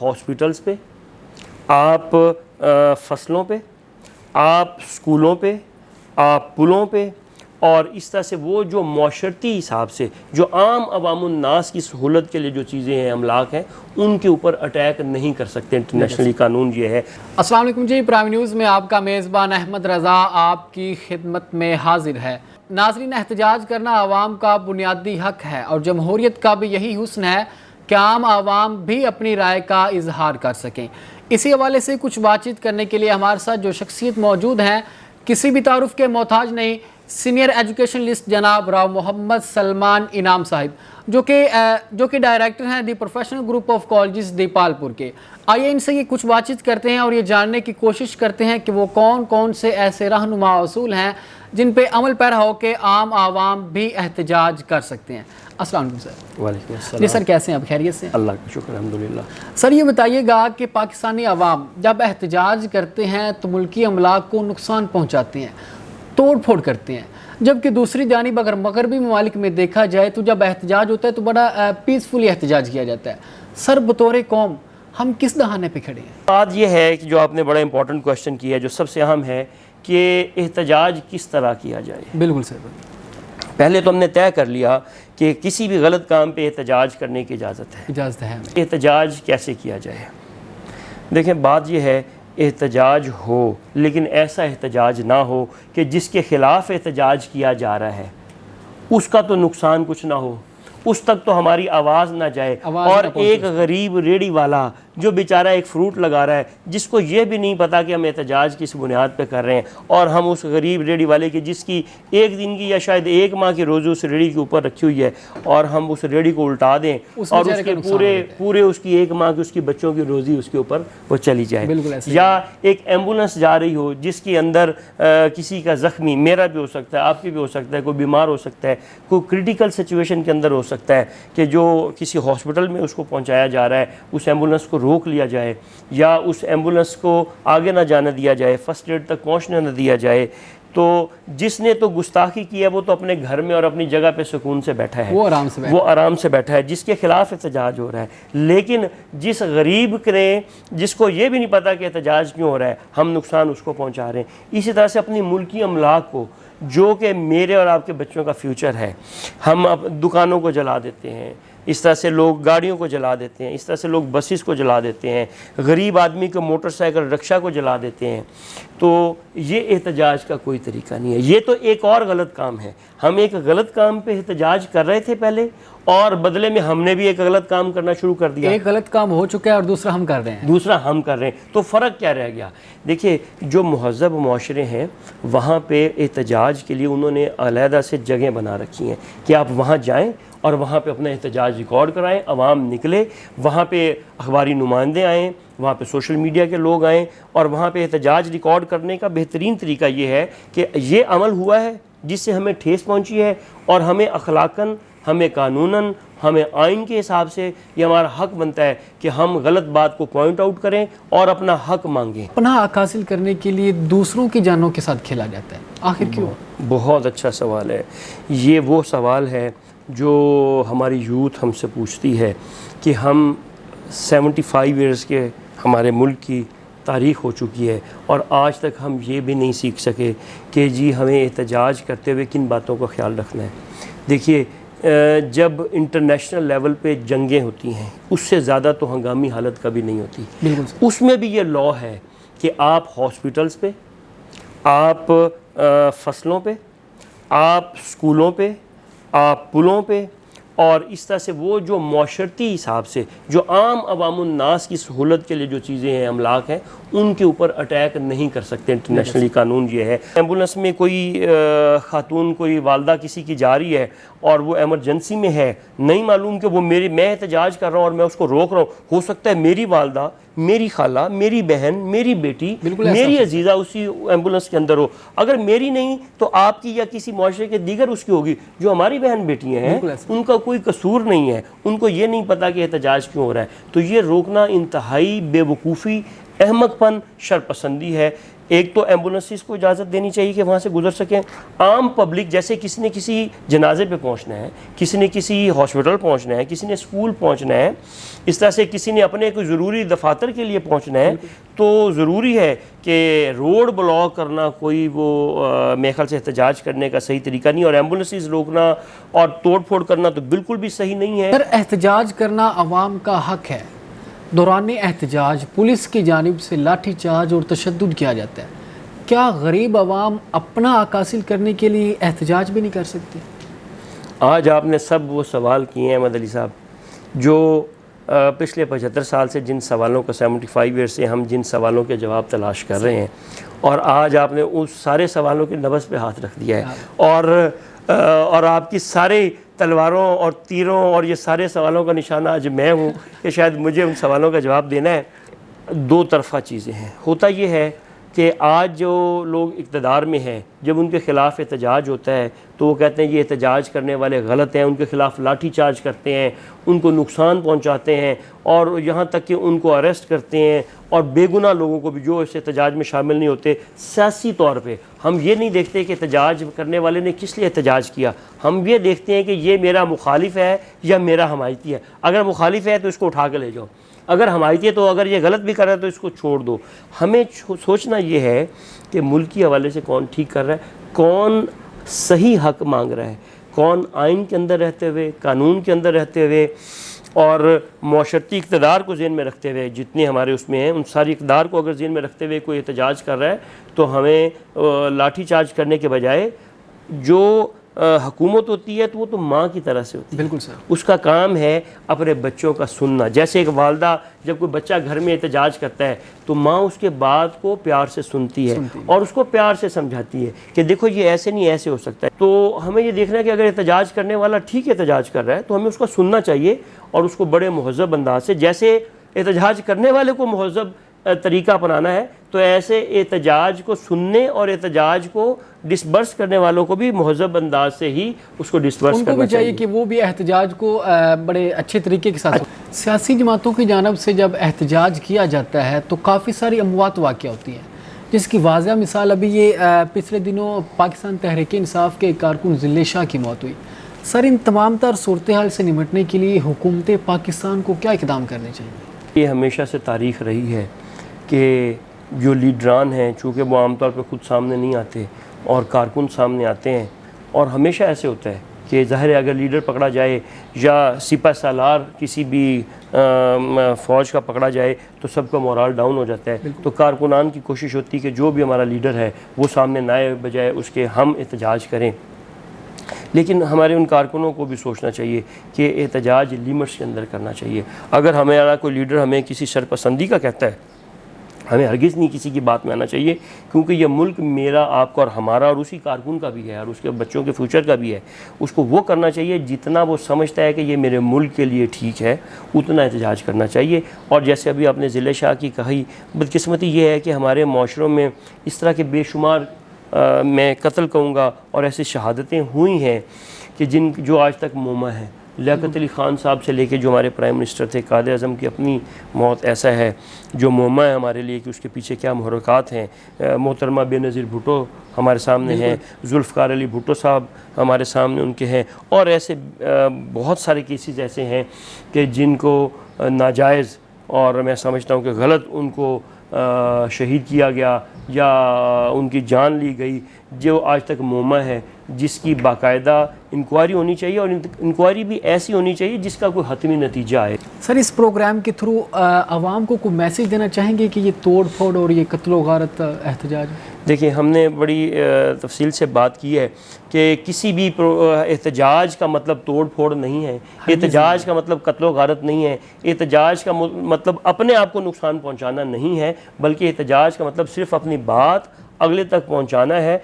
Hospitals پہ، آپ فصلوں پہ، آپ اسکولوں پہ، آپ پلوں پہ، اور اس طرح سے وہ جو معاشرتی حساب سے جو عام عوام الناس کی سہولت کے لیے جو چیزیں ہیں، املاک ہیں، ان کے اوپر اٹیک نہیں کر سکتے۔ انٹرنیشنلی قانون یہ ہے۔ السلام علیکم جی، پرائم نیوز میں آپ کا میزبان احمد رضا آپ کی خدمت میں حاضر ہے۔ ناظرین، احتجاج کرنا عوام کا بنیادی حق ہے اور جمہوریت کا بھی یہی حسن ہے کہ عام عوام بھی اپنی رائے کا اظہار کر سکیں۔ اسی حوالے سے کچھ بات چیت کرنے کے لیے ہمارے ساتھ جو شخصیت موجود ہیں، کسی بھی تعارف کے محتاج نہیں، سینئر ایجوکیشن لسٹ جناب راؤ محمد سلمان انعام صاحب، جو کہ ڈائریکٹر ہیں the professional group of colleges Dipalpur کے۔ آئیے ان سے یہ کچھ بات چیت کرتے ہیں اور یہ جاننے کی کوشش کرتے ہیں کہ وہ کون کون سے ایسے رہنما اصول ہیں جن پہ عمل پیرا ہو کے عام عوام بھی احتجاج کر سکتے ہیں۔ السلام علیکم سر۔ وعلیکم السلام۔ جی سر، کیسے ہیں آپ؟ خیریت سے؟ اللہ کا شکر، الحمدللہ۔ سر یہ بتائیے گا کہ پاکستانی عوام جب احتجاج کرتے ہیں تو ملکی املاک کو نقصان پہنچاتے ہیں، توڑ پھوڑ کرتے ہیں، جبکہ دوسری جانب اگر مغربی ممالک میں دیکھا جائے تو جب احتجاج ہوتا ہے تو بڑا پیسفلی احتجاج کیا جاتا ہے۔ سر بطور قوم ہم کس دہانے پہ کھڑے ہیں؟ بات یہ ہے کہ جو آپ نے بڑا امپورٹنٹ کوشچن کیا ہے، جو سب سے اہم ہے کہ احتجاج کس طرح کیا جائے۔ بالکل سر۔ پہلے تو ہم نے طے کر لیا کہ کسی بھی غلط کام پہ احتجاج کرنے کی اجازت ہے۔ اجازت ہے۔ احتجاج کیسے کیا جائے؟ دیکھیں، بات یہ ہے، احتجاج ہو لیکن ایسا احتجاج نہ ہو کہ جس کے خلاف احتجاج کیا جا رہا ہے اس کا تو نقصان کچھ نہ ہو، اس تک تو ہماری آواز نہ جائے۔ اور ایک غریب ریڑھی والا جو بیچارہ ایک فروٹ لگا رہا ہے، جس کو یہ بھی نہیں پتا کہ ہم احتجاج کس بنیاد پہ کر رہے ہیں، اور ہم اس غریب ریڑھی والے کی جس کی ایک دن کی یا شاید ایک ماہ کی روزی اس ریڑھی کے اوپر رکھی ہوئی ہے، اور ہم اس ریڑھی کو الٹا دیں اور اس کے پورے اس کی ایک ماہ کی اس کی بچوں کی روزی اس کے اوپر وہ چلی جائے۔ یا ایک ایمبولنس جا رہی ہو جس کے اندر کسی کا زخمی، میرا بھی ہو سکتا ہے، آپ کی بھی ہو سکتا ہے، کوئی بیمار ہو سکتا ہے، کوئی کریٹیکل سچویشن کے اندر ہو سکتا ہے کہ جو کسی ہاسپٹل میں اس کو پہنچایا جا رہا ہے، اس ایمبولنس کو روک لیا جائے یا اس ایمبولنس کو آگے نہ جانے دیا جائے، فرسٹ ایڈ تک پہنچنے نہ دیا جائے، تو جس نے تو گستاخی کی ہے وہ تو اپنے گھر میں اور اپنی جگہ پہ سکون سے بیٹھا ہے، وہ آرام سے بیٹھا ہے، جس کے خلاف احتجاج ہو رہا ہے۔ لیکن جس غریب نے، جس کو یہ بھی نہیں پتا کہ احتجاج کیوں ہو رہا ہے، ہم نقصان اس کو پہنچا رہے ہیں۔ اسی طرح سے اپنی ملکی املاک کو، جو کہ میرے اور آپ کے بچوں کا فیوچر ہے، ہم دکانوں کو جلا دیتے ہیں، اس طرح سے لوگ گاڑیوں کو جلا دیتے ہیں، اس طرح سے لوگ بسز کو جلا دیتے ہیں، غریب آدمی کو موٹر سائیکل رکشہ کو جلا دیتے ہیں، تو یہ احتجاج کا کوئی طریقہ نہیں ہے۔ یہ تو ایک اور غلط کام ہے۔ ہم ایک غلط کام پہ احتجاج کر رہے تھے پہلے، اور بدلے میں ہم نے بھی ایک غلط کام کرنا شروع کر دیا۔ ایک غلط کام ہو چکا ہے اور دوسرا ہم کر رہے ہیں۔ تو فرق کیا رہ گیا؟ دیکھیے، جو مہذب معاشرے ہیں وہاں پہ احتجاج کے لیے انہوں نے علیحدہ سے جگہیں بنا رکھی ہیں کہ آپ وہاں جائیں اور وہاں پہ اپنا احتجاج ریکارڈ کرائیں، عوام نکلے، وہاں پہ اخباری نمائندے آئیں، وہاں پہ سوشل میڈیا کے لوگ آئیں، اور وہاں پہ احتجاج ریکارڈ کرنے کا بہترین طریقہ یہ ہے کہ یہ عمل ہوا ہے جس سے ہمیں ٹھیس پہنچی ہے، اور ہمیں اخلاقاً، ہمیں قانوناً، ہمیں آئین کے حساب سے یہ ہمارا حق بنتا ہے کہ ہم غلط بات کو پوائنٹ آؤٹ کریں اور اپنا حق مانگیں۔ پناہ حاصل کرنے کے لیے دوسروں کی جانوں کے ساتھ کھیلا جاتا ہے، آخر کیوں؟ بہت اچھا سوال ہے۔ یہ وہ سوال ہے جو ہماری یوتھ ہم سے پوچھتی ہے کہ ہم 75 ایئرز کے ہمارے ملک کی تاریخ ہو چکی ہے، اور آج تک ہم یہ بھی نہیں سیکھ سکے کہ جی ہمیں احتجاج کرتے ہوئے کن باتوں کا خیال رکھنا ہے۔ دیکھیے، جب انٹرنیشنل لیول پہ جنگیں ہوتی ہیں اس سے زیادہ تو ہنگامی حالت کبھی نہیں ہوتی۔ اس میں بھی یہ لاء ہے کہ آپ ہاسپٹلس پہ، آپ فصلوں پہ، آپ اسکولوں پہ، آپ پلوں پہ، اور اس طرح سے وہ جو معاشرتی حساب سے جو عام عوام الناس کی سہولت کے لیے جو چیزیں ہیں، املاک ہیں، ان کے اوپر اٹیک نہیں کر سکتے۔ انٹرنیشنلی قانون یہ ہے۔ ایمبولنس میں کوئی خاتون، کوئی والدہ کسی کی جا رہی ہے اور وہ ایمرجنسی میں ہے، نہیں معلوم کہ وہ میں احتجاج کر رہا ہوں اور میں اس کو روک رہا ہوں، ہو سکتا ہے میری والدہ، میری خالہ، میری بہن، میری بیٹی، میری عزیزہ اسی ایمبولنس کے اندر ہو۔ اگر میری نہیں تو آپ کی یا کسی معاشرے کے دیگر اس کی ہوگی۔ جو ہماری بہن بیٹیاں ہیں ان کا کوئی قصور نہیں ہے، ان کو یہ نہیں پتا کہ احتجاج کیوں ہو رہا ہے۔ تو یہ روکنا انتہائی بے وقوفی، احمق پن، شرپسندی ہے۔ ایک تو ایمبولینسز کو اجازت دینی چاہیے کہ وہاں سے گزر سکیں. عام پبلک جیسے کسی نے کسی جنازے پہ پہنچنا ہے, کسی نے کسی ہاسپٹل پہنچنا ہے, کسی نے اسکول پہنچنا ہے, اس طرح سے کسی نے اپنے کوئی ضروری دفاتر کے لیے پہنچنا ہے, تو ضروری ہے کہ روڈ بلاک کرنا کوئی وہ میرے خیال سے احتجاج کرنے کا صحیح طریقہ نہیں, اور ایمبولینسز روکنا اور توڑ پھوڑ کرنا تو بالکل بھی صحیح نہیں ہے. سر احتجاج کرنا عوام کا حق ہے, دوران احتجاج پولیس کی جانب سے لاٹھی چارج اور تشدد کیا جاتا ہے, کیا غریب عوام اپنا حق حاصل کرنے کے لیے احتجاج بھی نہیں کر سکتے؟ آج آپ نے سب وہ سوال کیے ہیں احمد علی صاحب جو پچھلے 75 سال سے جن سوالوں کا 75 ایئر سے ہم جن سوالوں کے جواب تلاش کر رہے ہیں, اور آج آپ نے اس سارے سوالوں کے نبض پہ ہاتھ رکھ دیا ہے, اور آپ کی سارے تلواروں اور تیروں اور یہ سارے سوالوں کا نشانہ آج میں ہوں کہ شاید مجھے ان سوالوں کا جواب دینا ہے. دو طرفہ چیزیں ہیں. ہوتا یہ ہے کہ آج جو لوگ اقتدار میں ہیں, جب ان کے خلاف احتجاج ہوتا ہے تو وہ کہتے ہیں یہ احتجاج کرنے والے غلط ہیں, ان کے خلاف لاٹھی چارج کرتے ہیں, ان کو نقصان پہنچاتے ہیں, اور یہاں تک کہ ان کو اریسٹ کرتے ہیں, اور بے گناہ لوگوں کو بھی جو اس احتجاج میں شامل نہیں ہوتے. سیاسی طور پہ ہم یہ نہیں دیکھتے کہ احتجاج کرنے والے نے کس لیے احتجاج کیا, ہم یہ دیکھتے ہیں کہ یہ میرا مخالف ہے یا میرا حمایتی ہے. اگر مخالف ہے تو اس کو اٹھا کے لے جاؤ, اگر حمایتی ہے تو اگر یہ غلط بھی کر رہا ہے تو اس کو چھوڑ دو. ہمیں سوچنا یہ ہے کہ ملک کے حوالے سے کون ٹھیک کر رہا ہے, کون صحیح حق مانگ رہا ہے, کون آئین کے اندر رہتے ہوئے, قانون کے اندر رہتے ہوئے اور معاشرتی اقتدار کو ذہن میں رکھتے ہوئے, جتنے ہمارے اس میں ہیں ان ساری اقتدار کو اگر ذہن میں رکھتے ہوئے کوئی احتجاج کر رہا ہے تو ہمیں لاٹھی چارج کرنے کے بجائے جو حکومت ہوتی ہے تو وہ تو ماں کی طرح سے ہوتی ہے. بالکل سر. اس کا کام ہے اپنے بچوں کا سننا. جیسے ایک والدہ جب کوئی بچہ گھر میں احتجاج کرتا ہے تو ماں اس کے بات کو پیار سے سنتی ہے اور اس کو پیار سے سمجھاتی ہے کہ دیکھو یہ ایسے نہیں ایسے ہو سکتا ہے. تو ہمیں یہ دیکھنا ہے کہ اگر احتجاج کرنے والا ٹھیک احتجاج کر رہا ہے تو ہمیں اس کو سننا چاہیے, اور اس کو بڑے مہذب انداز سے, جیسے احتجاج کرنے والے کو مہذب طریقہ اپنانا ہے تو ایسے احتجاج کو سننے اور احتجاج کو ڈسبرس کرنے والوں کو بھی مہذب انداز سے ہی اس کو ڈسبرس ان کو کرنا بھی چاہیے کہ وہ بھی احتجاج کو بڑے اچھے طریقے کے ساتھ. سیاسی جماعتوں کی جانب سے جب احتجاج کیا جاتا ہے تو کافی ساری اموات واقع ہوتی ہیں, جس کی واضح مثال ابھی یہ پچھلے دنوں پاکستان تحریک انصاف کے کارکن ذلِ شاہ کی موت ہوئی. سر ان تمام تر صورتحال سے نمٹنے کے لیے حکومت پاکستان کو کیا اقدام کرنے چاہیے؟ یہ ہمیشہ سے تاریخ رہی ہے کہ جو لیڈران ہیں چونکہ وہ عام طور پہ خود سامنے نہیں آتے اور کارکن سامنے آتے ہیں, اور ہمیشہ ایسے ہوتا ہے کہ ظاہر ہے اگر لیڈر پکڑا جائے یا سپہ سالار کسی بھی فوج کا پکڑا جائے تو سب کا مورال ڈاؤن ہو جاتا ہے. تو کارکنان کی کوشش ہوتی ہے کہ جو بھی ہمارا لیڈر ہے وہ سامنے نہ آئے, بجائے اس کے ہم احتجاج کریں. لیکن ہمارے ان کارکنوں کو بھی سوچنا چاہیے کہ احتجاج لیمٹس کے اندر کرنا چاہیے. اگر ہمارا کوئی لیڈر ہمیں کسی سرپسندی کا کہتا ہے, ہمیں ہرگز نہیں کسی کی بات میں آنا چاہیے, کیونکہ یہ ملک میرا, آپ کا اور ہمارا, اور اسی کارکن کا بھی ہے اور اس کے بچوں کے فیوچر کا بھی ہے. اس کو وہ کرنا چاہیے جتنا وہ سمجھتا ہے کہ یہ میرے ملک کے لیے ٹھیک ہے, اتنا احتجاج کرنا چاہیے. اور جیسے ابھی آپ نے ذلِ شاہ کی کہی, بدقسمتی یہ ہے کہ ہمارے معاشروں میں اس طرح کے بے شمار میں قتل کہوں گا اور ایسی شہادتیں ہوئی ہیں کہ جو آج تک موما ہیں. لیاقت علی خان صاحب سے لے کے جو ہمارے پرائم منسٹر تھے, قائد اعظم کی اپنی موت ایسا ہے جو موما ہے ہمارے لیے کہ اس کے پیچھے کیا محرکات ہیں. محترمہ بے نظیر بھٹو ہمارے سامنے ہیں, ذوالفقار علی بھٹو صاحب ہمارے سامنے ان کے ہیں, اور ایسے بہت سارے کیسز ایسے ہیں کہ جن کو ناجائز اور میں سمجھتا ہوں کہ غلط ان کو شہید کیا گیا یا ان کی جان لی گئی, جو آج تک موما ہے, جس کی باقاعدہ انکوائری ہونی چاہیے, اور انکوائری بھی ایسی ہونی چاہیے جس کا کوئی حتمی نتیجہ آئے. سر اس پروگرام کے تھرو عوام کو کوئی میسیج دینا چاہیں گے کہ یہ توڑ پھوڑ اور یہ قتل و غارت احتجاج؟ دیکھیں, ہم نے بڑی تفصیل سے بات کی ہے کہ کسی بھی احتجاج کا مطلب توڑ پھوڑ نہیں ہے, احتجاج کا مطلب قتل و غارت نہیں ہے, احتجاج کا مطلب اپنے آپ کو نقصان پہنچانا نہیں ہے, بلکہ احتجاج کا مطلب صرف اپنی بات اگلے تک پہنچانا ہے.